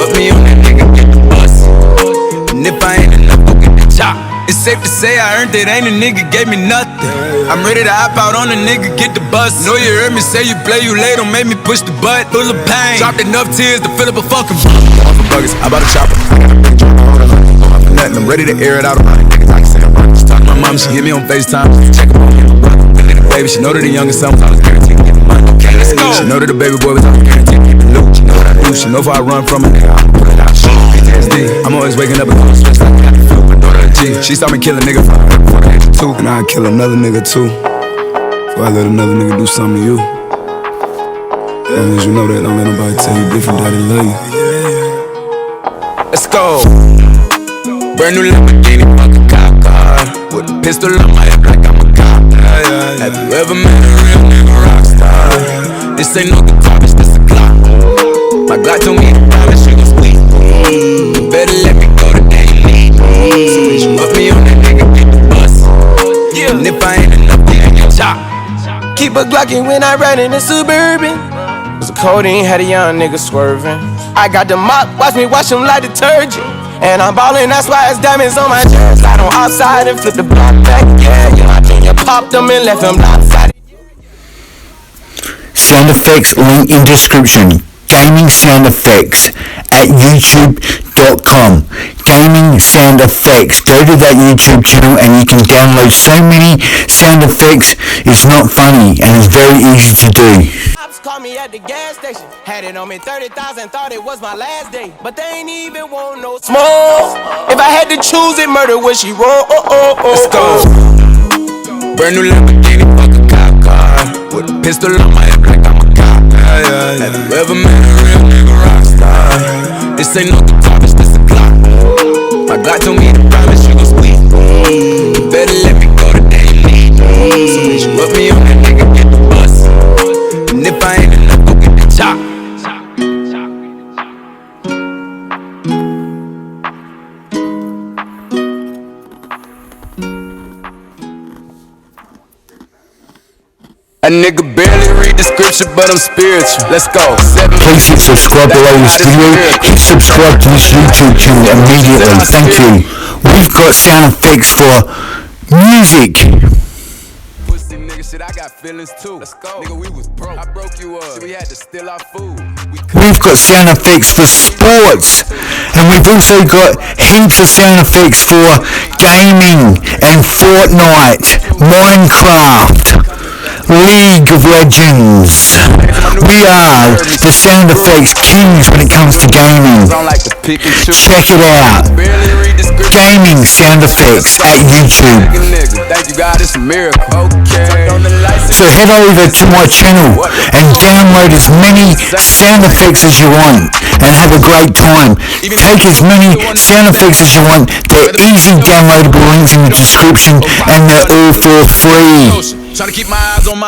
put me on that nigga, get the bus. And if I ain't enough, go get the chop. It's safe to say I earned it, ain't a nigga gave me nothing. I'm ready to hop out on a nigga, get the bus. Know you heard me say you play, you late, don't make me push the butt. Full of pain, dropped enough tears to fill up a fucking off the buggers, I bought a chopper. I'm ready to air it out on my niggas. I can say I'm running. Just talk to my mom, she hit me on FaceTime. Check up on me, my brother. Baby, she know that the youngest son was always guaranteed to get the money. Okay, let's go. She know that the baby boy was always guaranteed to get the loot. She know what I do. She know if I run from a nigga, I'ma put it out. She PTSD. I'm always waking up and going stressed like I got the flu. My daughter a G. She saw me kill a nigga before the age of 2. And I'd kill another nigga too before I let another nigga do something to you. As long as you know that, don't let nobody tell you different, daddy love you. Let's go. Brand new Lamborghini, fuck a cop car. With a pistol on my hip like I'm a cop. Have you ever met a real nigga rock star? This ain't no guitar, bitch, this a Glock. My Glock told me to promise you gon' squeeze. You better let me go the day you leave. So when you put me on that nigga, get the bus. And if I ain't enough, then you chop. Keep a Glockin' when I ride in the Suburban. Cause the codeine had a young nigga swerving. I got the mop, watch me wash him like detergent. And I'm ballin', that's why it's diamonds on my chest. Slide on outside and flip the block back, yeah. My junior popped them and left them lopsided. Sound effects link in description. Gaming sound effects at youtube.com. Gaming sound effects. Go to that YouTube channel and you can download so many sound effects. It's not funny and it's very easy to do. Called me at the gas station, had it on me 30,000, thought it was my last day, but they ain't even want no smoke. If I had to choose it, murder would she roll? Let's go. Brand new Lamborghini, fuck a cop car. With a pistol on my hip like I'm a cop. Have you ever met a real nigga rock star? This ain't no guitar, bitch, this a Glock. My Glock told me to promise you gon' squeeze. You better let me go the day you leave. So when you put me on that nigga, get the bus. And if I ain't enough, go get the chop. A nigga barely read the scripture, but I'm spiritual. Let's go. Please hit subscribe below this video. Hit subscribe to this YouTube channel immediately. Thank you. We've got sound effects for music. Pussy nigga shit, I got feelings too. Let's go. Nigga, we was broke. I broke you up. So we had to steal our food. We've got sound effects for sports. And we've also got heaps of sound effects for gaming and Fortnite, Minecraft, League of Legends. We are the sound effects kings when it comes to gaming. Check it out. Gaming sound effects at YouTube. So head over to my channel and download as many sound effects as you want and have a great time. Take as many sound effects as you want. They're easy downloadable links in the description and they're all for free. Trying to keep my eyes on my